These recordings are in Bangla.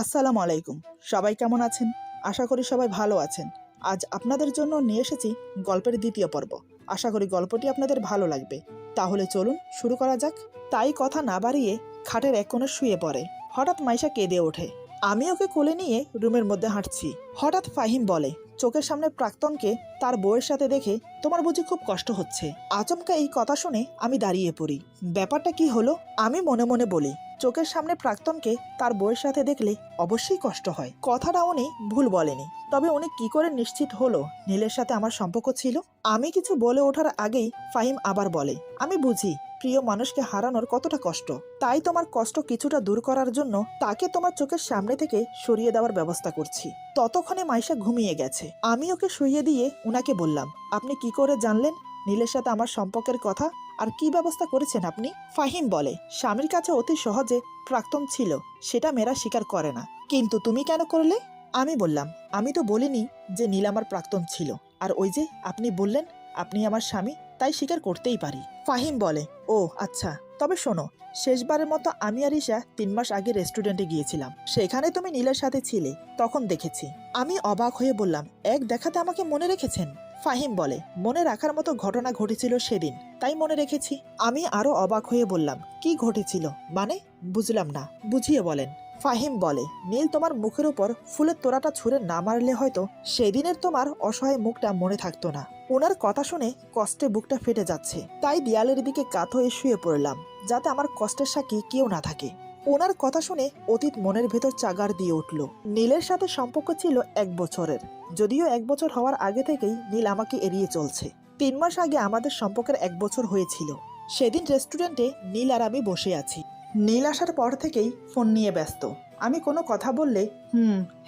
আসসালামু আলাইকুম। সবাই কেমন আছেন? আশা করি সবাই ভালো আছেন। আজ আপনাদের জন্য নিয়ে এসেছি গল্পের দ্বিতীয় পর্ব। আশা করি গল্পটি আপনাদের ভালো লাগবে। তাহলে চলুন শুরু করা যাক। তাই কথা না বাড়িয়ে খাটের এক কোণে শুয়ে পড়ে। হঠাৎ মাইশা কেঁদে ওঠে। আমি ওকে কোলে নিয়ে রুমের মধ্যে হাঁটছি। হঠাৎ ফাহিম বলে, চোখের সামনে প্রাক্তনকে তার বউয়ের সাথে দেখে তোমার বুঝি খুব কষ্ট হচ্ছে। আচমকা এই কথা শুনে আমি দাঁড়িয়ে পড়ি। ব্যাপারটা কি হলো? আমি মনে মনে বলি, চোখের সামনে প্রাক্তনকে তার বউয়ের সাথে দেখলে অবশ্যই কষ্ট হয়। কথাটা উনি ভুল বলেনি, তবে উনি কি করে নিশ্চিত হলো নীলের সাথে আমার সম্পর্ক ছিল? আমি কিছু বলে ওঠার আগেই ফাহিম আবার বলে, আমি বুঝি প্রিয় মানুষকে হারানোর কতটা কষ্ট। তাই তোমার কষ্ট কিছুটা দূর করার জন্য তাকে তোমার চোখের সামনে থেকে সরিয়ে দেওয়ার ব্যবস্থা করছি। ততক্ষণে মাইশা ঘুমিয়ে গেছে। আমি ওকে শুইয়ে দিয়ে উনাকে বললাম, আপনি কি করে জানলেন নীলের সাথে আমার সম্পর্কের কথা, আর কি ব্যবস্থা করেছেন আপনি? ফাহিম বলে, স্বামীর কাছে অতি সহজে প্রাক্তন ছিল, সেটা মেয়েরা স্বীকার করে না। কিন্তু তুমি কেন করলে? আমি বললাম, আমি তো বলিনি যে নীল আমার প্রাক্তন ছিল। আর ওই যে আপনি বললেন আপনি আমার স্বামী, তাই স্বীকার করতেই পারি। ফাহিম বলে, ও আচ্ছা, তবে শোনো, শেষবারের মতো আমি আর ঈশা 3 মাস আগে রেস্টুরেন্টে গিয়েছিলাম। সেখানে তুমি নীলের সাথে ছিলে, তখন দেখেছি। আমি অবাক হয়ে বললাম, এক দেখাতে আমাকে মনে রেখেছেন? ফাহিম বলে, মনে রাখার মতো ঘটনা ঘটেছিল সেদিন, তাই মনে রেখেছি। আমি আরো অবাক হয়ে বললাম, কি ঘটেছিল মানে? বুঝলাম না, বুঝিয়ে বলেন। ফাহিম বলে, নীল তোমার মুখের উপর ফুলের তোড়াটা ছুঁড়ে না মারলে হয়তো সেদিনের তোমার অসহায় মুখটা মনে থাকতো না। ওনার কথা শুনে কষ্টে বুকটা ফেটে যাচ্ছে, তাই দেয়ালের দিকে কাত হয়ে শুয়ে পড়লাম, যাতে আমার কষ্টের সাক্ষী কেউ না থাকে। ওনার কথা শুনে অতীত মনের ভেতর চাগার দিয়ে উঠল। নীলের সাথে সম্পর্ক ছিল 1 বছরের, যদিও 1 বছর হওয়ার আগে থেকেই নীল আমাকে এড়িয়ে চলছে। 3 মাস আগে আমাদের সম্পর্কের 1 বছর হয়েছিল। সেদিন রেস্টুরেন্টে নীল আর আমি বসে আছি। নীল আসার পর থেকেই ফোন নিয়ে ব্যস্ত। আমি কোনো কথা বললে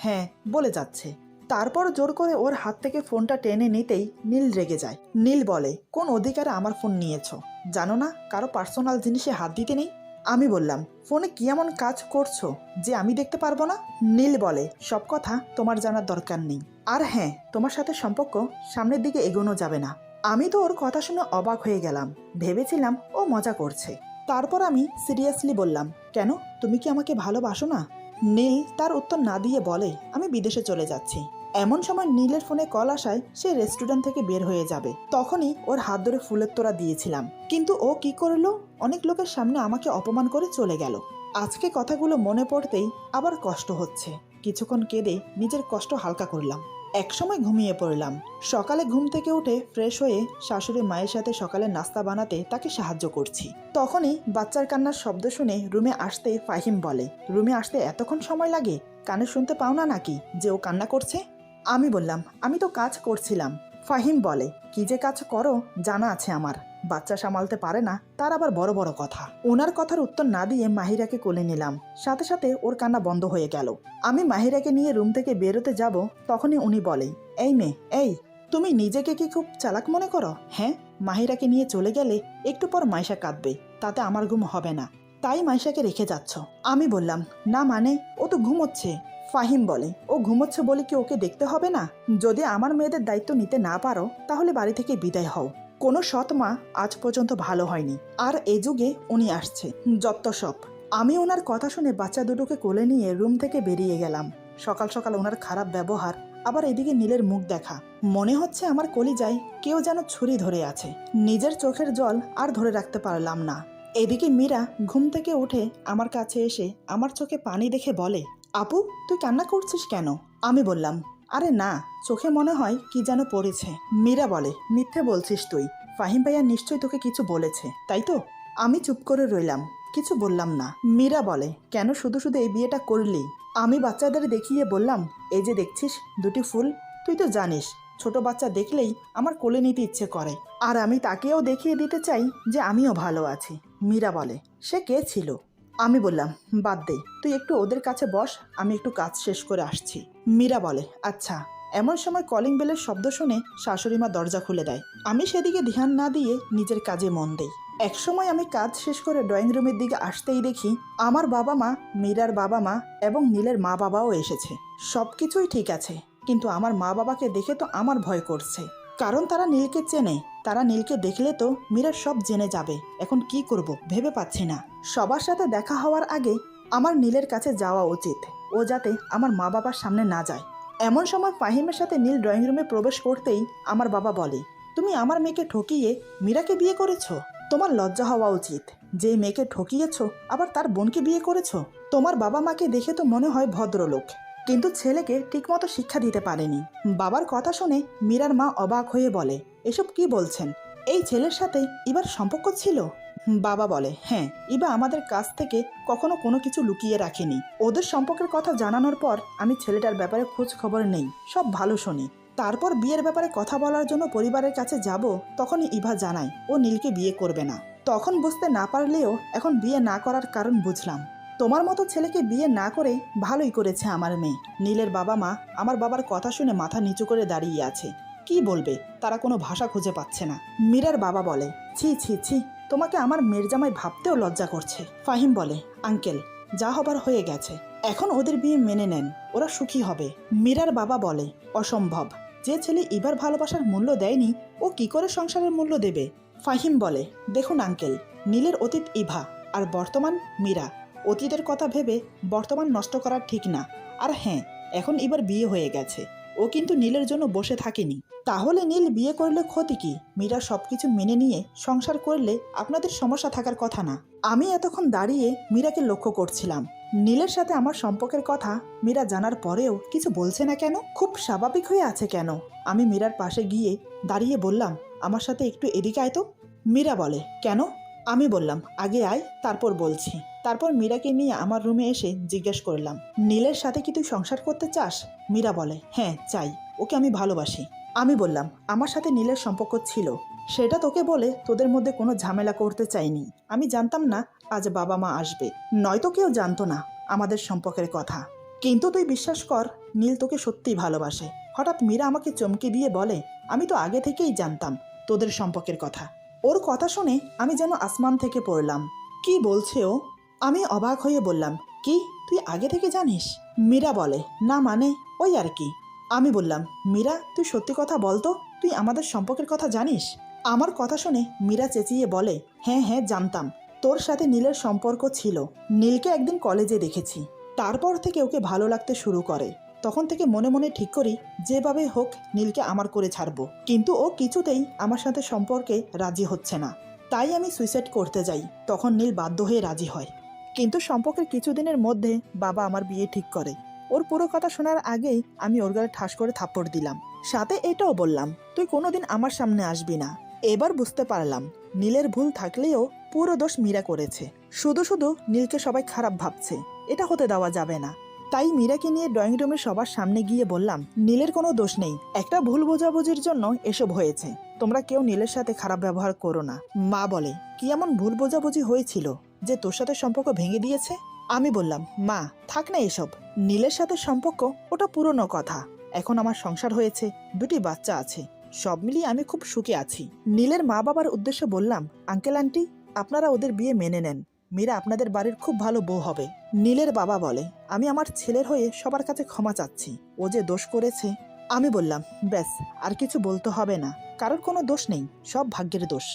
হ্যাঁ বলে যাচ্ছে। তারপর জোর করে ওর হাত থেকে ফোনটা টেনে নিতেই নীল রেগে যায়। নীল বলে, কোন অধিকারে আমার ফোন নিয়েছো? জানো না কারো পার্সোনাল জিনিসে হাত দিতে নেই? আমি বললাম, ফোনে কি এমন কাজ করছো যে আমি দেখতে পারবো না? নীল বলে, সব কথা তোমার জানার দরকার নেই। আর হ্যাঁ, তোমার সাথে সম্পর্ক সামনের দিকে এগোনো যাবে না। আমি তো ওর কথা শুনে অবাক হয়ে গেলাম। ভেবেছিলাম ও মজা করছে। তারপর আমি সিরিয়াসলি বললাম, কেন, তুমি কি আমাকে ভালোবাসো না? নীল তার উত্তর না দিয়ে বলে, আমি বিদেশে চলে যাচ্ছি। এমন সময় নীলের ফোনে কল আসায় সে রেস্টুরেন্ট থেকে বের হয়ে যাবে। তখনই ওর হাত ধরে ফুলের তোড়া দিয়েছিলাম, কিন্তু ও কি করলো, অনেক লোকের সামনে আমাকে অপমান করে চলে গেল। আজকে কথাগুলো মনে পড়তেই আবার কষ্ট হচ্ছে। কিছুক্ষণ কেঁদে নিজের কষ্ট হালকা করলাম। একসময় ঘুমিয়ে পড়লাম। সকালে ঘুম থেকে উঠে ফ্রেশ হয়ে শাশুড়ি মায়ের সাথে সকালে নাস্তা বানাতে তাকে সাহায্য করছি। তখনই বাচ্চার কান্নার শব্দ শুনে রুমে আসতে ফাহিম বলে, রুমে আসতে এতক্ষণ সময় লাগে? কানে শুনতে পাও না নাকি যে ও কান্না করছে? আমি বললাম, আমি তো কাজ করছিলাম। ফাহিম বলে, কি যে কাজ করো জানা আছে আমার। বাচ্চা সামালতে পারে না, তার আবার বড় বড় কথা। ওনার কথার উত্তর না দিয়ে মাহিরাকে কোলে নিলাম। সাথে সাথে ওর কান্না বন্ধ হয়ে গেল। আমি মাহিরাকে নিয়ে রুম থেকে বেরোতে যাব, তখনই উনি বলে, এই মেয়ে, এই তুমি নিজেকে কি খুব চালাক মনে করো? হ্যাঁ, মাহিরাকে নিয়ে চলে গেলে একটু পর মাইশা কাঁদবে, তাতে আমার ঘুম হবে না, তাই মাইশাকে রেখে যাচ্ছ। আমি বললাম, না মানে, ও তো ঘুমোচ্ছে। ফাহিম বলে, ও ঘুমোচ্ছে বলে কি ওকে দেখতে হবে না? যদি আমার মেয়েদের দায়িত্ব নিতে না পারো, তাহলে বাড়ি থেকে বিদায় হও। কোনো সৎ মা আজ পর্যন্ত ভালো হয়নি, আর এ যুগে উনি আসছে, যত সব। আমি ওনার কথা শুনে বাচ্চা দুটোকে কোলে নিয়ে রুম থেকে বেরিয়ে গেলাম। সকাল সকাল ওনার খারাপ ব্যবহার, আবার এদিকে নীলের মুখ দেখা, মনে হচ্ছে আমার কলিজায় কেউ যেন ছুরি ধরে আছে। নিজের চোখের জল আর ধরে রাখতে পারলাম না। এদিকে মীরা ঘুম থেকে উঠে আমার কাছে এসে আমার চোখে পানি দেখে বলে, আপু, তুই কান্না করছিস কেন? আমি বললাম, আরে না, চোখে মনে হয় কি যেন পড়েছে। মীরা বলে, মিথ্যে বলছিস তুই, ফাহিম ভাইয়া নিশ্চয়ই তোকে কিছু বলেছে, তাই তো? আমি চুপ করে রইলাম, কিছু বললাম না। মীরা বলে, কেন শুধু শুধু এই বিয়েটা করলি? আমি বাচ্চাদের দেখিয়ে বললাম, এই যে দেখছিস 2টি ফুল, তুই তো জানিস ছোট বাচ্চা দেখলেই আমার কোলে নিতে ইচ্ছে করে, আর আমি তাকেও দেখিয়ে দিতে চাই যে আমিও ভালো আছি। মীরা বলে, সে কে ছিল? আমি বললাম, বাদ দে, তুই একটু ওদের কাছে বস, আমি একটু কাজ শেষ করে আসছি। মীরা বলে, আচ্ছা। এমন সময় কলিং বেলের শব্দ শুনে শাশুড়িমা দরজা খুলে দেয়। আমি সেদিকে ধ্যান না দিয়ে নিজের কাজে মন দেই। একসময় আমি কাজ শেষ করে ড্রয়িং রুমের দিকে আসতেই দেখি আমার বাবা মা, মীরার বাবা মা এবং নীলের মা বাবাও এসেছে। সবকিছুই ঠিক আছে, কিন্তু আমার মা বাবাকে দেখে তো আমার ভয় করছে, কারণ তারা নীলকে চেনে। তারা নীলকে দেখলে তো মীরা সব জেনে যাবে। এখন কি করব ভেবে পাচ্ছি না। সবার সাথে দেখা হওয়ার আগে আমার নীলের কাছে যাওয়া উচিত। ও যাতে আমার মা বাবার সামনে না যায়। এমন সময় ফাহিমের সাথে নীল ড্রয়িং রুমে প্রবেশ করতেই আমার বাবা বলে, তুমি আমার মেয়েকে ঠকিয়ে মীরাকে বিয়ে করেছো? তোমার লজ্জা হওয়া উচিত। যে মেয়েকে ঠকিয়েছো আবার তার বোনকে বিয়ে করেছো। তোমার বাবা মাকে দেখে তো মনে হয় ভদ্রলোক, কিন্তু ছেলেকে ঠিকমতো শিক্ষা দিতে পারেনি। বাবার কথা শুনে মীরার মা অবাক হয়ে বলে, এসব কি বলছেন? এই ছেলের সাথে ইবার সম্পর্ক ছিল? বাবা বলে, হ্যাঁ, ইবা আমাদের কাছ থেকে কখনো কোনো কিছু লুকিয়ে রাখেনি। ওদের সম্পর্কের কথা জানানোর পর আমি ছেলেটার ব্যাপারে খোঁজ খবর নেই, সব ভালো শুনি। তারপর বিয়ের ব্যাপারে কথা বলার জন্য পরিবারের কাছে যাব, তখনই ইভা জানায় ও নীলকে বিয়ে করবে না। তখন বুঝতে না পারলেও এখন বিয়ে না করার কারণ বুঝলাম। তোমার মতো ছেলেকে বিয়ে না করে ভালোই করেছে আমার মেয়ে। নীলের বাবা মা আমার বাবার কথা শুনে মাথা নিচু করে দাঁড়িয়ে আছে। কি বলবে, তারা কোনো ভাষা খুঁজে পাচ্ছে না। মীরার বাবা বলে, ছি ছি ছি, তোমাকে আমার মেয়ের জামাই ভাবতেও লজ্জা করছে। ফাহিম বলে, আঙ্কেল, যা হবার হয়ে গেছে, এখন ওদের বিয়ে মেনে নেন, ওরা সুখী হবে। মীরার বাবা বলে, অসম্ভব। যে ছেলে ইবার ভালোবাসার মূল্য দেয়নি, ও কি করে সংসারের মূল্য দেবে? ফাহিম বলে, দেখুন আঙ্কেল, নীলের অতীত ইভা আর বর্তমান মীরা। অতীতের কথা ভেবে বর্তমান নষ্ট করা ঠিক না। আর হ্যাঁ, এখন এবার বিয়ে হয়ে গেছে, ও কিন্তু নীলের জন্য বসে থাকেনি। তাহলে নীল বিয়ে করলে ক্ষতি কি? মীরা সবকিছু মেনে নিয়ে সংসার করলে আপনাদের সমস্যা থাকার কথা না। আমি এতক্ষণ দাঁড়িয়ে মীরাকে লক্ষ্য করছিলাম। নীলের সাথে আমার সম্পর্কের কথা মীরা জানার পরেও কিছু বলছে না কেন? খুব স্বাভাবিক হয়ে আছে কেন? আমি মীরার পাশে গিয়ে দাঁড়িয়ে বললাম, আমার সাথে একটু এদিকে আয় তো। মীরা বলে, কেন? আমি বললাম, আগে আয়, তারপর বলছি। তারপর মীরাকে নিয়ে আমার রুমে এসে জিজ্ঞেস করলাম, নীলের সাথে কি তুই সংসার করতে চাস? মীরা বলে, হ্যাঁ চাই, ওকে আমি ভালোবাসি। আমি বললাম, আমার সাথে নীলের সম্পর্ক ছিল, সেটা তোকে বলে তোদের মধ্যে কোনো ঝামেলা করতে চাইনি। আমি জানতাম না আজ বাবা মা আসবে, নয়তো কেউ জানতো না আমাদের সম্পর্কের কথা। কিন্তু তুই বিশ্বাস কর, নীল তোকে সত্যিই ভালোবাসে। হঠাৎ মীরা আমাকে চমকে দিয়ে বলে, আমি তো আগে থেকেই জানতাম তোদের সম্পর্কের কথা। ওর কথা শুনে আমি যেন আসমান থেকে পড়লাম। কি বলছে ও? আমি অবাক হয়ে বললাম, কি, তুই আগে থেকে জানিস? মীরা বলে, না মানে ওই আর কি। আমি বললাম, মীরা, তুই সত্যি কথা বলতো, তুই আমাদের সম্পর্কের কথা জানিস? আমার কথা শুনে মীরা চেঁচিয়ে বলে, হ্যাঁ হ্যাঁ জানতাম, তোর সাথে নীলের সম্পর্ক ছিল। নীলকে একদিন কলেজে দেখেছি, তারপর থেকে ওকে ভালো লাগতে শুরু করে। তখন থেকে মনে মনে ঠিক করি, যেভাবে হোক নীলকে আমার করে ছাড়বো। কিন্তু ও কিছুতেই আমার সাথে সম্পর্কে রাজি হচ্ছে না। তাই আমি সুইসাইড করতে যাই, তখন নীল বাধ্য হয়ে রাজি হয়। কিন্তু সম্পর্কের কিছুদিনের মধ্যে বাবা আমার বিয়ে ঠিক করে। ওর পুরো কথা শোনার আগেই আমি ওর গালে ঠাস করে থাপ্পড় দিলাম। সাথে এটাও বললাম, তুই কোনোদিন আমার সামনে আসবি না। এবার বুঝতে পারলাম নীলের ভুল থাকলেও পুরো দোষ মীরা করেছে। শুধু শুধু নীলকে সবাই খারাপ ভাবছে, এটা হতে দেওয়া যাবে না। তাই মীরাকে নিয়ে ড্রয়িং রুমের সবার সামনে গিয়ে বললাম, নীলের কোনো দোষ নেই, একটা ভুল বোঝাবুঝির জন্য এসব হয়েছে। তোমরা কেউ নীলের সাথে খারাপ ব্যবহার করো না। মা বলে, কি এমন ভুল বোঝাবুঝি হয়েছিল যে তোর সাথে সম্পর্ক ভেঙে দিয়েছে? আমি বললাম, মা থাক না এসব, নীলের সাথে সম্পর্ক ওটা পুরনো কথা। এখন আমার সংসার হয়েছে, দুটি বাচ্চা আছে, সব মিলিয়ে আমি খুব সুখে আছি। নীলের মা বাবার উদ্দেশ্যে বললাম, আঙ্কেল আন্টি, আপনারা ওদের বিয়ে মেনে নেন, মীরা আপনাদের বাড়ির খুব ভালো বউ হবে। নীলের বাবা বলে, আমি আমার ছেলের হয়ে সবার কাছে ক্ষমা চাচ্ছি, ও যে দোষ করেছে। আমি বললাম, ব্যাস, আর কিছু বলতে হবে না, কারোর কোনো দোষ নেই, সব ভাগ্যের দোষ।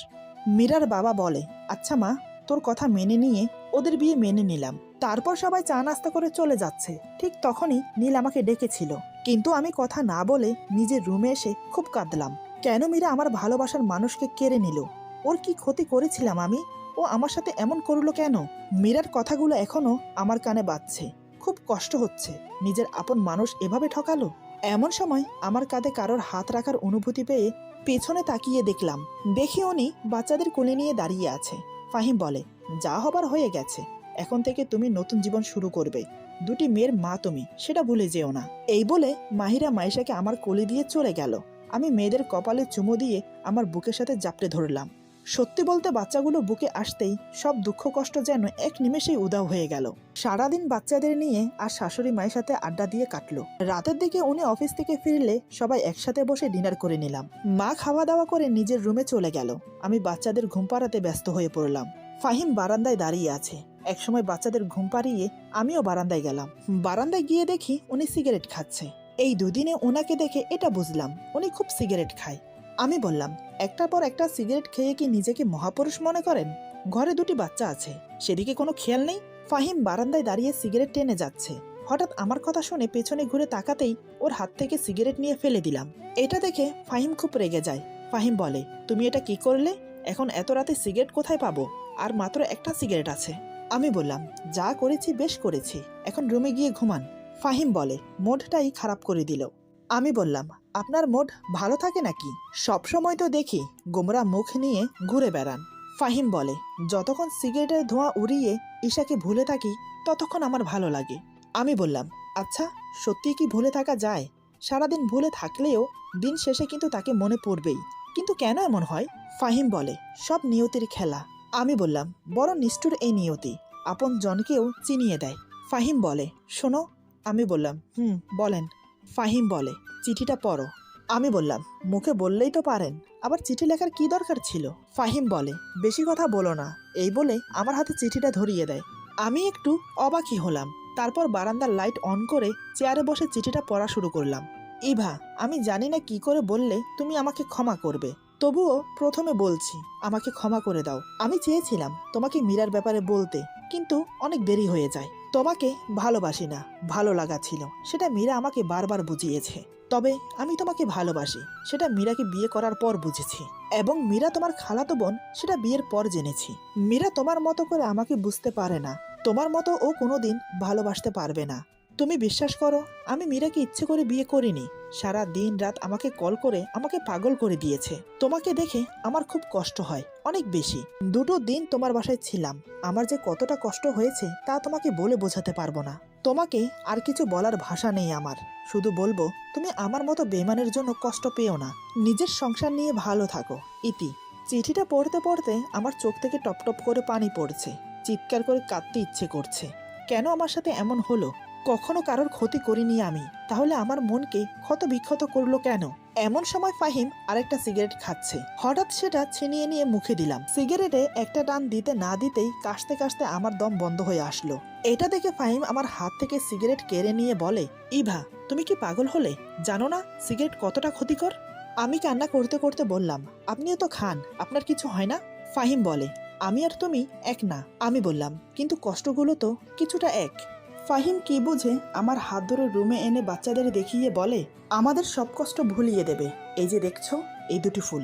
মীরার বাবা বলে, আচ্ছা মা, তোর কথা মেনে নিয়ে ওদের বিয়ে মেনে নিলাম। তারপর সবাই চা নাস্তা করে চলে যাচ্ছে, ঠিক তখনই নীল আমাকে ডেকেছিল। কিন্তু আমি কথা না বলে নিজের রুমে এসে খুব কাঁদলাম। কেন মীরা আমার ভালোবাসার মানুষকে কেড়ে নিল? ওর কি ক্ষতি করেছিলাম আমি? ও আমার সাথে এমন করলো কেন? মীরার কথাগুলো এখনো আমার কানে বাজছে। খুব কষ্ট হচ্ছে, নিজের আপন মানুষ এভাবে ঠকালো। এমন সময় আমার কাঁধে কারোর হাত রাখার অনুভূতি পেয়ে পেছনে তাকিয়ে দেখলাম, দেখি উনি বাচ্চাদের কোলে নিয়ে দাঁড়িয়ে আছে। ফাহিম বলে, যা হবার হয়ে গেছে, এখন থেকে তুমি নতুন জীবন শুরু করবে, দুটি মেয়ের মা তুমি, সেটা ভুলে যেও না। এই বলে মাহিরা মাইশাকে আমার কোলে দিয়ে চলে গেল। আমি মেয়েদের কপালে চুমো দিয়ে আমার বুকের সাথে জাপটে ধরলাম। সত্যি বলতে বাচ্চাগুলো বুকে আসতেই সব দুঃখ কষ্ট যেন এক নিমেষেই উধাও হয়ে গেল। সারাদিন বাচ্চাদের নিয়ে আর শাশুড়ি মায়ের সাথে আড্ডা দিয়ে কাটলো। রাতের দিকে উনি অফিস থেকে ফিরলে সবাই একসাথে বসে ডিনার করে নিলাম। মা খাওয়া দাওয়া করে নিজের রুমে চলে গেল। আমি বাচ্চাদের ঘুম পাড়াতে ব্যস্ত হয়ে পড়লাম। ফাহিম বারান্দায় দাঁড়িয়ে আছে। একসময় বাচ্চাদের ঘুম পাড়িয়ে আমিও বারান্দায় গেলাম। বারান্দায় গিয়ে দেখি উনি সিগারেট খাচ্ছে। এই দুদিনে ওনাকে দেখে এটা বুঝলাম উনি খুব সিগারেট খায়। আমি বললাম, একটার পর একটা সিগারেট খেয়ে কি নিজেকে মহাপুরুষ মনে করেন? ঘরে দুটি বাচ্চা আছে, সেদিকে কোনো খেয়াল নেই। ফাহিম বারান্দায় দাঁড়িয়ে সিগারেট টেনে যাচ্ছে। হঠাৎ আমার কথা শুনে পেছনে ঘুরে তাকাতেই ওর হাত থেকে সিগারেট নিয়ে ফেলে দিলাম। এটা দেখে ফাহিম খুব রেগে যায়। ফাহিম বলে, তুমি এটা কি করলে? এখন এত রাতে সিগারেট কোথায় পাবো? আর মাত্র একটা সিগারেট আছে। আমি বললাম, যা করেছি বেশ করেছি, এখন রুমে গিয়ে ঘুমান। ফাহিম বলে, মুডটাই খারাপ করে দিল। আমি বললাম, আপনার মুড ভালো থাকে নাকি? সবসময় তো দেখি গোমরা মুখ নিয়ে ঘুরে বেড়ান। ফাহিম বলে, যতক্ষণ সিগারেটের ধোঁয়া উড়িয়ে ঈশাকে ভুলে থাকি ততক্ষণ আমার ভালো লাগে। আমি বললাম, আচ্ছা সত্যি কি ভুলে থাকা যায়? সারাদিন ভুলে থাকলেও দিন শেষে কিন্তু তাকে মনে পড়বেই, কিন্তু কেন এমন হয়? ফাহিম বলে, সব নিয়তির খেলা। আমি বললাম, বড় নিষ্ঠুর এই নিয়তি, আপন জনকেও চিনিয়ে দেয়। ফাহিম বলে, শোনো। আমি বললাম, বলেন। ফাহিম বলে, চিঠিটা পড়ো। আমি বললাম, মুখে বললেই তো পারেন, আবার চিঠি লেখার কি দরকার ছিল? ফাহিম বলে, বেশি কথা বলো না, এই বলে আমার হাতে চিঠিটা ধরিয়ে দেয়। আমি একটু অবাকই হলাম। তারপর বারান্দার লাইট অন করে চেয়ারে বসে চিঠিটা পড়া শুরু করলাম। ইভা, আমি জানি না কি করে বললে তুমি আমাকে ক্ষমা করবে, তবুও প্রথমে বলছি, আমাকে ক্ষমা করে দাও। আমি চেয়েছিলাম তোমাকে মীরার ব্যাপারে বলতে, কিন্তু অনেক দেরি হয়ে যায়। তোমাকে ভালোবাসি না, ভালো লাগা ছিল, সেটা মীরা আমাকে বারবার বুঝিয়েছে। তবে আমি তোমাকে ভালোবাসি, সেটা মীরাকে বিয়ে করার পর বুঝেছি, এবং মীরা তোমার খালাতো বোন সেটা বিয়ের পর জেনেছি। মীরা তোমার মতো করে আমাকে বুঝতে পারে না, তোমার মতো ও কোনোদিন ভালোবাসতে পারবে না। তুমি বিশ্বাস করো, আমি মীরাকে ইচ্ছে করে বিয়ে করিনি। সারা দিন রাত আমাকে কল করে আমাকে পাগল করে দিয়েছে। তোমাকে দেখে আমার খুব কষ্ট হয়, অনেক বেশি। 2 দিন তোমার বাসায় ছিলাম, আমার যে কতটা কষ্ট হয়েছে তা তোমাকে বলে বোঝাতে পারবো না। তোমাকে আর কিছু বলার ভাষা নেই আমার, শুধু বলবো তুমি আমার মতো বেমানের জন্য কষ্ট পেও না, নিজের সংসার নিয়ে ভালো থাকো। ইতি। চিঠিটা পড়তে পড়তে আমার চোখ থেকে টপ টপ করে পানি পড়ছে, চিৎকার করে কাঁদতে ইচ্ছে করছে। কেন আমার সাথে এমন হলো? কখনো কারোর ক্ষতি করিনি আমি, তাহলে আমার মনকে ক্ষত বিক্ষত করলো কেন? এমন সময় ফাহিম আরেকটা সিগারেট খাচ্ছে, হঠাৎ সেটা ছিনিয়ে নিয়ে মুখে দিলাম। সিগারেটে একটা টান দিতে না দিতেই কাশতে কাশতে আমার দম বন্ধ হয়ে আসলো। এটা দেখে ফাহিম আমার হাত থেকে সিগারেট কেড়ে নিয়ে বলে, ইভা, তুমি কি পাগল হলে? জানো না সিগারেট কতটা ক্ষতিকর? আমি কান্না করতে করতে বললাম, আপনিও তো খান, আপনার কিছু হয় না? ফাহিম বলে, আমি আর তুমি এক না। আমি বললাম, কিন্তু কষ্টগুলো তো কিছুটা এক। ফাহিম কি বুঝে আমার হাত ধরে রুমে এনে বাচ্চাদের দেখিয়ে বলে, আমাদের সব কষ্ট ভুলিয়ে দেবে, এই যে দেখছো এই 2টি ফুল।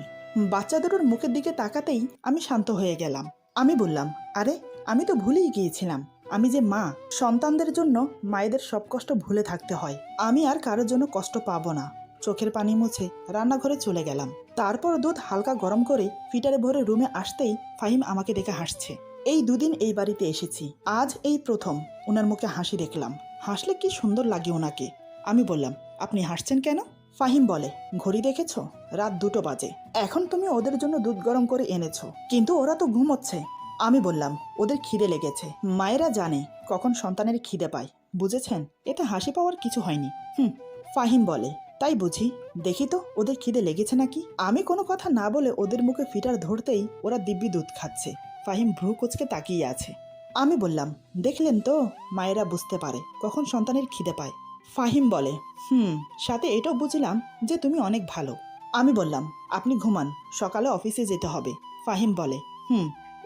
বাচ্চা দুটোর মুখের দিকে তাকাতেই আমি শান্ত হয়ে গেলাম। আমি বললাম, আরে আমি তো ভুলেই গিয়েছিলাম, আমি যে মা, সন্তানদের জন্য মায়েদের সব কষ্ট ভুলে থাকতে হয়। আমি আর কারোর জন্য কষ্ট পাবো না। চোখের পানি মুছে রান্নাঘরে চলে গেলাম। তারপর দুধ হালকা গরম করে ফিটারে ভরে রুমে আসতেই ফাহিম আমাকে দেখে হাসছে। এই 2 দিন এই বাড়িতে এসেছি, আজ এই প্রথম ওনার মুখে হাসি দেখলাম। হাসলে কি সুন্দর লাগে ওনাকে। আমি বললাম, আপনি হাসছেন কেন? ফাহিম বলে, ঘড়ি দেখেছো, রাত 2টো বাজে। এখন তুমি ওদের জন্য দুধ গরম করে এনেছো, কিন্তু ওরা তো ঘুমোচ্ছে। আমি বললাম, ওদের খিদে লেগেছে, মায়েরা জানে কখন সন্তানের খিদে পায়, বুঝেছেন? এতে হাসি পাওয়ার কিছু হয়নি। ফাহিম বলে, তাই বুঝি, দেখি তো ওদের খিদে লেগেছে নাকি। আমি কোনো কথা না বলে ওদের মুখে ফিটার ধরতেই ওরা দিব্যি দুধ খাচ্ছে। ফাহিম ভ্রু কুঁচকে তাকিয়ে আছে। আমি বললাম, দেখলেন তো, মায়েরা বুঝতে পারে কখন সন্তানের খিদে পায়। ফাহিম বলে, সাথে এটাও বুঝলাম যে তুমি অনেক ভালো। আমি বললাম, আপনি ঘুমান, সকালে অফিসে যেতে হবে। ফাহিম বলে,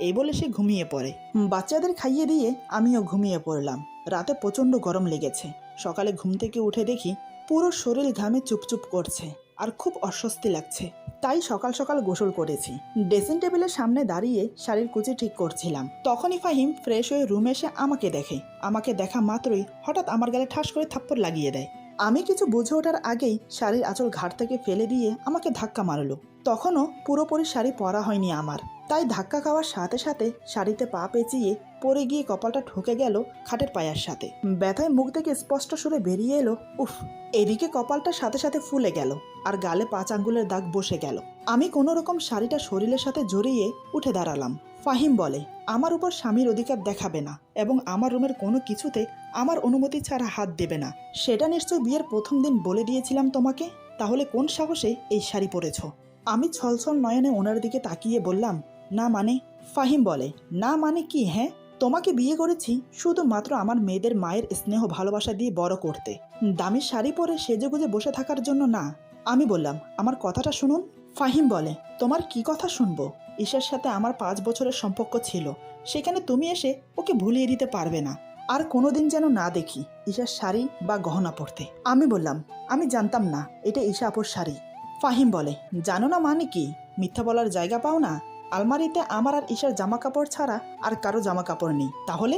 এই বলে সে ঘুমিয়ে পড়ে। বাচ্চাদের খাইয়ে দিয়ে আমিও ঘুমিয়ে পড়লাম। রাতে প্রচণ্ড গরম লেগেছে। সকালে ঘুম থেকে উঠে দেখি পুরো শরীর ঘামে চুপচুপ করছে আর খুব অস্বস্তি লাগছে। তাই সকাল সকাল গোসল করেছি। ড্রেসিং টেবিলের সামনে দাঁড়িয়ে শাড়ির কুচি ঠিক করছিলাম। তখনই ফাহিম ফ্রেশ হয়ে রুমে এসে আমাকে দেখে। আমাকে দেখা মাত্রই হঠাৎ আমার গালে ঠাস করে থাপ্পড় লাগিয়ে দেয়। আমি কিছু বুঝে ওঠার আগেই শাড়ির আঁচল ঘাট থেকে ফেলে দিয়ে আমাকে ধাক্কা মারলো। তখনও পুরোপুরি শাড়ি পরা হয়নি আমার, তাই ধাক্কা খাওয়ার সাথে সাথে শাড়িতে পা পেঁচিয়ে পড়ে গিয়ে কপালটা ঠুকে গেল খাটের পায়ার সাথে। ব্যথায় মুখ থেকে স্পষ্ট সুরে বেরিয়ে এলো, উফ। এদিকে কপালটার সাথে সাথে ফুলে গেল আর গালে 5 আঙ্গুলের দাগ বসে গেল। আমি কোনো রকম শাড়িটা শরীরের সাথে জড়িয়ে উঠে দাঁড়ালাম। ফাহিম বলে, আমার উপর স্বামীর অধিকার দেখাবে না এবং আমার রুমের কোনো কিছুতে আমার অনুমতি ছাড়া হাত দেবে না। সেটা নিশ্চয় বিয়ের প্রথম দিন বলে দিয়েছিলাম তোমাকে, তাহলে কোন সাহসে এই শাড়ি পরেছ? আমি ছলছল নয়নে ওনার দিকে তাকিয়ে বললাম, না মানে? ফাহিম বলে, না মানে কি? হ্যাঁ, তোমাকে বিয়ে করেছি শুধুমাত্র আমার মেয়েদের মায়ের স্নেহ ভালোবাসা দিয়ে বড় করতে, দামি শাড়ি পরে সেজেগুজে বসে থাকার জন্য না। আমি বললাম, আমার কথাটা শুনুন। ফাহিম বলে, তোমার কি কথা শুনবো? ঈশার সাথে আমার 5 বছরের সম্পর্ক ছিল, সেখানে তুমি এসে ওকে ভুলিয়ে দিতে পারবে না। আর কোনোদিন যেন না দেখি ঈশার শাড়ি বা গহনা পরতে। আমি বললাম, আমি জানতাম না এটা ঈশা আপুর শাড়ি। ফাহিম বলে, জানো না মানে কি? মিথ্যা বলার জায়গা পাও না? আলমারিতে আমার আর ঈশার জামা কাপড় ছাড়া আর কারো জামা কাপড় নেই। তাহলে?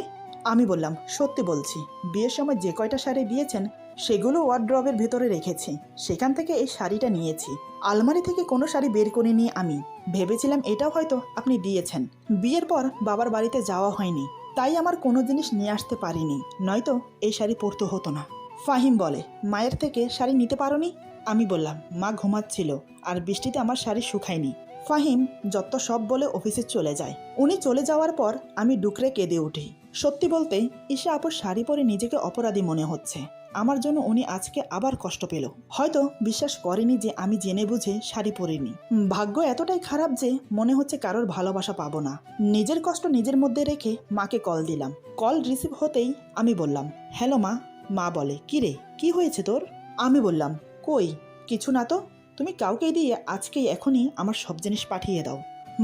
আমি বললাম, সত্যি বলছি, বিয়ের সময় যে কয়টা শাড়ি দিয়েছেন সেগুলো ওয়ার্ড্রবের ভেতরে রেখেছি, সেখান থেকে এই শাড়িটা নিয়েছি। আলমারি থেকে কোনো শাড়ি বের করে নিয়ে আমি ভেবেছিলাম এটাও হয়তো আপনি দিয়েছেন। বিয়ের পর বাবার বাড়িতে যাওয়া হয়নি, তাই আমার কোনো জিনিস নিয়ে আসতে পারিনি, নয়তো এই শাড়ি পরতে হতো না। ফাহিম বলে, মায়ের থেকে শাড়ি নিতে পারোনি? আমি বললাম, মা ঘুমাচ্ছিল আর বৃষ্টিতে আমার শাড়ি শুকায়নি। ফাহিম যত সব বলে অফিসে চলে যায়। উনি চলে যাওয়ার পর আমি ডুকরে কেঁদে উঠি। সত্যি বলতে ঈশা আপুর শাড়ি পরে নিজেকে অপরাধী মনে হচ্ছে। আমার জন্য উনি আজকে আবার কষ্ট পেল। হয়তো বিশ্বাস করেনি যে আমি জেনে বুঝে শাড়ি পরিনি। ভাগ্য এতটাই খারাপ যে মনে হচ্ছে কারোর ভালোবাসা পাবো না। নিজের কষ্ট নিজের মধ্যে রেখে মাকে কল দিলাম। কল রিসিভ হতেই আমি বললাম, হ্যালো মা। মা বলে, কি রে, কি হয়েছে তোর? আমি বললাম, কই কিছু না তো, তুমি কাউকে দিয়ে আজকেই এখনই আমার সব জিনিস পাঠিয়ে দাও।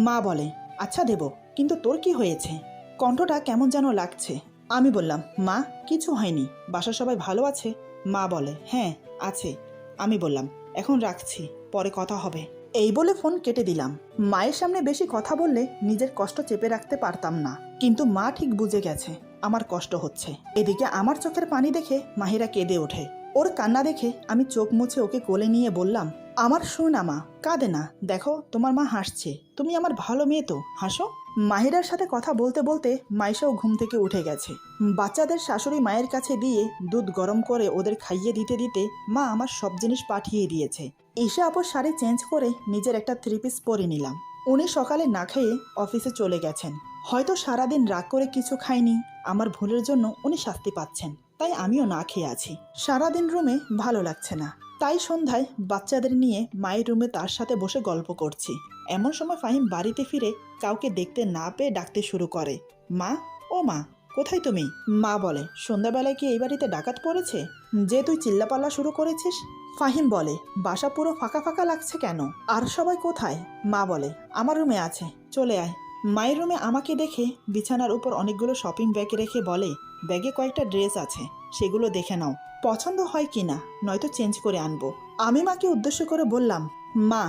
মা বলে, আচ্ছা দেব, কিন্তু তোর কি হয়েছে? কণ্ঠটা কেমন যেন লাগছে। আমি বললাম, মা কিছু হয়নি, বাসার সবাই ভালো আছে? মা বলে, হ্যাঁ আছে। আমি বললাম, এখন রাখছি, পরে কথা হবে। এই বলে ফোন কেটে দিলাম। মায়ের সামনে বেশি কথা বললে নিজের কষ্ট চেপে রাখতে পারতাম না, কিন্তু মা ঠিক বুঝে গেছে আমার কষ্ট হচ্ছে। এদিকে আমার চোখের পানি দেখে মাহিরা কেঁদে ওঠে। ওর কান্না দেখে আমি চোখ মুছে ওকে কোলে নিয়ে বললাম, আমার শোনা মা, কাঁদে না, দেখো তোমার মা হাসছে, তুমি আমার ভালো মেয়ে তো, হাসো। মাহিরার সাথে কথা বলতে বলতে মাইশাও ঘুম থেকে উঠে গেছে। বাচ্চাদের শাশুড়ি মায়ের কাছে দিয়ে দুধ গরম করে ওদের খাইয়ে দিতে দিতে মা আমার সব জিনিস পাঠিয়ে দিয়েছে। ঈশা আপুর শাড়ি চেঞ্জ করে নিজের একটা 3 পিস পরে নিলাম। উনি সকালে না খেয়ে অফিসে চলে গেছেন। হয়তো সারাদিন রাগ করে কিছু খাইনি, আমার ভুলের জন্য উনি শাস্তি পাচ্ছেন, তাই আমিও না খেয়ে আছি। সারাদিন রুমে ভালো লাগছে না, তাই সন্ধ্যায় বাচ্চাদের নিয়ে মায়ের রুমে তার সাথে বসে গল্প করছি। এমন সময় ফাহিম বাড়িতে ফিরে কাউকে দেখতে না পেয়ে ডাকতে শুরু করে, মা, ও মা, কোথায় তুমি? মা বলে, সন্ধ্যাবেলায় কি এই বাড়িতে ডাকাত পড়েছে যে তুই চিল্লাপাল্লা শুরু করেছিস? ফাহিম বলে, বাসা পুরো ফাঁকা ফাঁকা লাগছে কেন? আর সবাই কোথায়? মা বলে, আমার রুমে আছে, চলে আয়। মায়ের রুমে আমাকে দেখে বিছানার উপর অনেকগুলো শপিং ব্যাগ রেখে বলে, ব্যাগে কয়েকটা ড্রেস আছে, সেগুলো দেখে নাও, পছন্দ হয় কিনা, নয়তো চেঞ্জ করে আনবো। আমি মাকে উদ্দেশ্য করে বললাম, মা,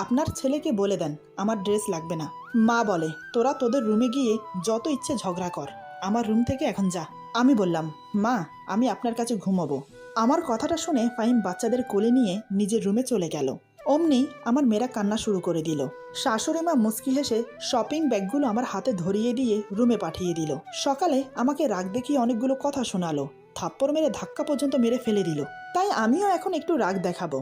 আপনার ছেলেকে বলে দেন আমার ড্রেস লাগবে না। মা বলে, তোরা তোদের রুমে গিয়ে যত ইচ্ছে ঝগড়া কর, আমার রুম থেকে এখন যা। আমি বললাম, মা, আমি আপনার কাছে ঘুমাবো। আমার কথাটা শুনে ফাহিম বাচ্চাদের কোলে নিয়ে নিজের রুমে চলে গেল। অমনি আমার মেয়েরা কান্না শুরু করে দিল। শাশুড়ি মা মুচকি হেসে শপিং ব্যাগগুলো আমার হাতে ধরিয়ে দিয়ে রুমে পাঠিয়ে দিল। সকালে আমাকে রাগ দেখিয়ে অনেকগুলো কথা শোনালো, থাপ্পড় মেরে ধাক্কা পর্যন্ত মেরে ফেলে দিল। তাই আমিও এখন একটু রাগ দেখাবো।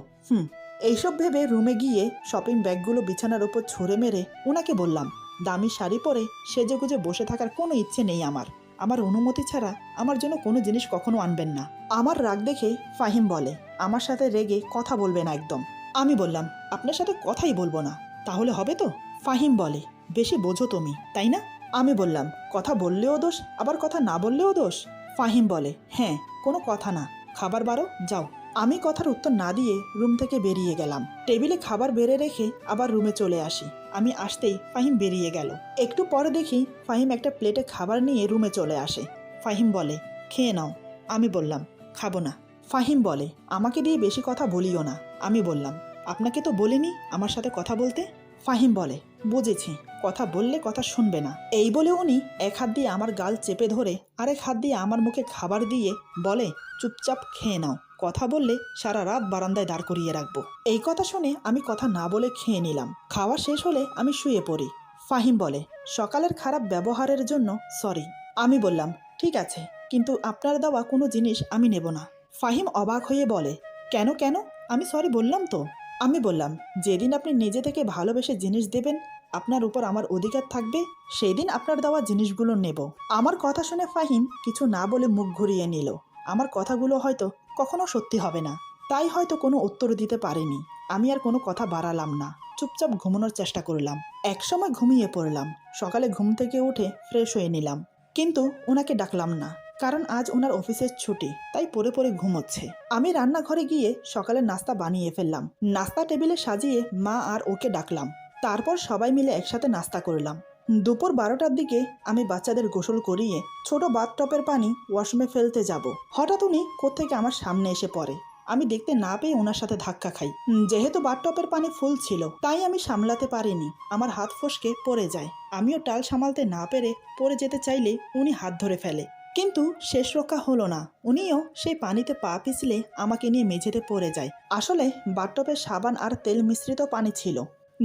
এইসব ভেবে রুমে গিয়ে শপিং ব্যাগগুলো বিছানার উপর ছুঁড়ে মেরে ওনাকে বললাম, দামি শাড়ি পরে সেজেগুজে বসে থাকার কোনো ইচ্ছে নেই আমার। আমার অনুমতি ছাড়া আমার জন্য কোনো জিনিস কখনো আনবেন না। আমার রাগ দেখে ফাহিম বলে, আমার সাথে রেগে কথা বলবে না একদম। আমি বললাম, আপনার সাথে কথাই বলবো না, তাহলে হবে তো? ফাহিম বলে, বেশি বোঝো তুমি, তাই না? আমি বললাম, কথা বললেও দোষ, আবার কথা না বললেও দোষ? ফাহিম বলে, হ্যাঁ, কোনো কথা না, খাবার বারো, যাও। আমি কথার উত্তর না দিয়ে রুম থেকে বেরিয়ে গেলাম। টেবিলে খাবার বেড়ে রেখে আবার রুমে চলে আসি। আমি আসতেই ফাহিম বেরিয়ে গেল। একটু পরে দেখি ফাহিম একটা প্লেটে খাবার নিয়ে রুমে চলে আসে। ফাহিম বলে, খেয়ে নাও। আমি বললাম, খাবো না। ফাহিম বলে, আমাকে দিয়ে বেশি কথা বলিও না। আমি বললাম, আপনাকে তো বলিনি আমার সাথে কথা বলতে। ফাহিম বলে, বুঝেছি, কথা বললে কথা শুনবে না। এই বলে উনি এক হাত দিয়ে আমার গাল চেপে ধরে আরেক হাত দিয়ে আমার মুখে খাবার দিয়ে বলে, চুপচাপ খেয়ে নাও, কথা বললে সারা রাত বারান্দায় দাঁড় করিয়ে রাখবো। এই কথা শুনে আমি কথা না বলে খেয়ে নিলাম। খাওয়া শেষ হলে আমি শুয়ে পড়ি। ফাহিম বলে, সকালের খারাপ ব্যবহারের জন্য সরি। আমি বললাম, ঠিক আছে, কিন্তু আপনার দেওয়া কোনো জিনিস আমি নেব না। ফাহিম অবাক হয়ে বলে, কেন কেন? আমি সরি বললাম তো। আমি বললাম, যেদিন আপনি নিজে থেকে ভালোবেসে জিনিস দেবেন, আপনার উপর আমার অধিকার থাকবে, সেই দিন আপনার দেওয়া জিনিসগুলো নেব। আমার কথা শুনে ফাহিম কিছু না বলে মুখ ঘুরিয়ে নিল। আমার কথাগুলো হয়তো কখনো সত্যি হবে না, তাই হয়তো কোনো উত্তর দিতে পারিনি। আমি আর কোনো কথা বাড়ালাম না, চুপচাপ ঘুমানোর চেষ্টা করলাম। একসময় ঘুমিয়ে পড়লাম। সকালে ঘুম থেকে উঠে ফ্রেশ হয়ে নিলাম, কিন্তু ওনাকে ডাকলাম না, কারণ আজ ওনার অফিসের ছুটি, তাই পড়ে পড়ে ঘুমোচ্ছে। আমি রান্নাঘরে গিয়ে সকালের নাস্তা বানিয়ে ফেললাম। নাস্তা টেবিলে সাজিয়ে মা আর ওকে ডাকলাম। তারপর সবাই মিলে একসাথে নাস্তা করলাম। দুপুর 12টার দিকে আমি বাচ্চাদের গোসল করিয়ে ছোট বাথটবের পানি ওয়াশরুমে ফেলতে যাব। হঠাৎ উনি কোত্থেকে আমার সামনে এসে পড়ে। আমি দেখতে না পেয়ে ওনার সাথে ধাক্কা খাই। যেহেতু বাথটবের পানি ফুল ছিল তাই আমি সামলাতে পারিনি, আমার হাত ফসকে পড়ে যায়। আমিও টাল সামালতে না পেরে পড়ে যেতে চাইলে উনি হাত ধরে ফেলে, কিন্তু শেষ রক্ষা হলো না। উনিও সেই পানিতে পা পিছলে আমাকে নিয়ে মেঝেতে পড়ে যায়। আসলে বাথটবে সাবান আর তেল মিশ্রিত পানি ছিল,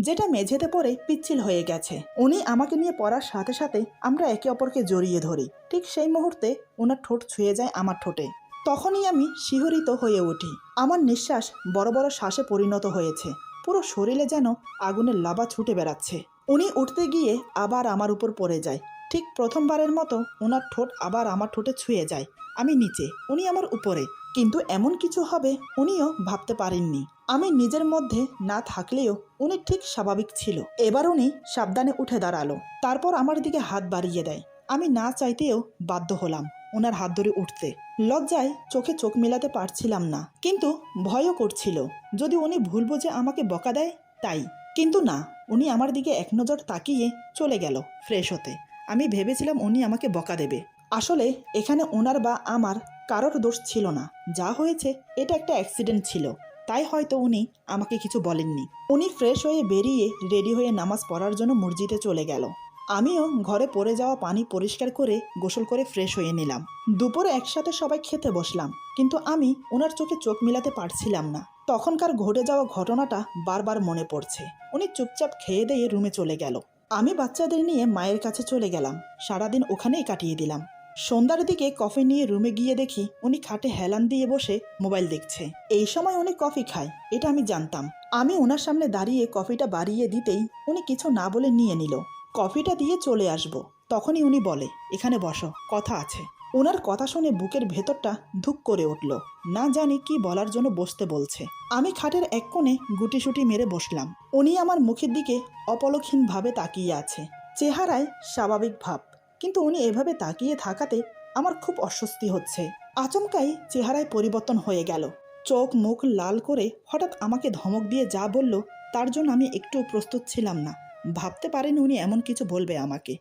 যেটা মেঝেতে পড়ে পিচ্ছিল হয়ে গেছে। উনি আমাকে নিয়ে পড়ার সাথে সাথে আমরা একে অপরকে জড়িয়ে ধরি। ঠিক সেই মুহূর্তে ওনার ঠোঁট ছুঁয়ে যায় আমার ঠোঁটে। তখনই আমি শিহরিত হয়ে উঠি। আমার নিঃশ্বাস বড় বড় শ্বাসে পরিণত হয়েছে। পুরো শরীরে যেন আগুনের লাভা ছুটে বেড়াচ্ছে। উনি উঠতে গিয়ে আবার আমার উপর পড়ে যায়। ঠিক প্রথমবারের মতো ওনার ঠোঁট আবার আমার ঠোঁটে ছুঁয়ে যায়। আমি নিচে, উনি আমার উপরে। কিন্তু এমন কিছু হবে উনিও ভাবতে পারেননি। আমি নিজের মধ্যে না থাকলেও উনি ঠিক স্বাভাবিক ছিল। এবার উনি সাবধানে উঠে দাঁড়ালো, তারপর আমার দিকে হাত বাড়িয়ে দেয়। আমি না চাইতেও বাধ্য হলাম ওনার হাত ধরে উঠতে। লজ্জায় চোখে চোখ মেলাতে পারছিলাম না, কিন্তু ভয়ও করছিল যদি উনি ভুল বুঝে আমাকে বকা দেয় তাই। কিন্তু না, উনি আমার দিকে এক নজর তাকিয়ে চলে গেল ফ্রেশ হতে। আমি ভেবেছিলাম উনি আমাকে বকা দেবে। আসলে এখানে ওনার বা আমার কারোর দোষ ছিল না। যা হয়েছে এটা একটা অ্যাক্সিডেন্ট ছিল, তাই হয়তো উনি আমাকে কিছু বলেননি। উনি ফ্রেশ হয়ে বেরিয়ে রেডি হয়ে নামাজ পড়ার জন্য মসজিদে চলে গেল। আমিও ঘরে পড়ে যাওয়া পানি পরিষ্কার করে গোসল করে ফ্রেশ হয়ে নিলাম। দুপুরে একসাথে সবাই খেতে বসলাম, কিন্তু আমি ওনার চোখে চোখ মিলাতে পারছিলাম না। তখনকার ঘটে যাওয়া ঘটনাটা বারবার মনে পড়ছে। উনি চুপচাপ খেয়ে দিয়ে রুমে চলে গেল। আমি বাচ্চাদের নিয়ে মায়ের কাছে চলে গেলাম। সারাদিন ওখানেই কাটিয়ে দিলাম। সন্ধ্যার দিকে কফি নিয়ে রুমে গিয়ে দেখি উনি খাটে হেলান দিয়ে বসে মোবাইল দেখছে। এই সময় উনি কফি খায়, এটা আমি জানতাম। আমি ওনার সামনে দাঁড়িয়ে কফিটা বাড়িয়ে দিতেই উনি কিছু না বলে নিয়ে নিল। কফিটা দিয়ে চলে আসবো, তখনই উনি বলে, এখানে বসো, কথা আছে। ওনার কথা শুনে বুকের ভেতরটা ধুক করে উঠল। না জানি কি বলার জন্য বসতে বলছে। আমি খাটের এক কোণে গুটিসুটি মেরে বসলাম। উনি আমার মুখের দিকে অপলকহীনভাবে তাকিয়ে আছে, চেহারায় স্বাভাবিক ভাব, কিন্তু উনি এভাবে তাকিয়ে থাকাতে আমার খুব অস্বস্তি হচ্ছে। আচমকাই চেহারায় পরিবর্তন হয়ে গেল। চোখ মুখ লাল করে হঠাৎ আমাকে ধমক দিয়ে যা বলল তার জন্য আমি একটু প্রস্তুত ছিলাম না। ভাবতে পারিনি উনি এমন কিছু বলবে আমাকে।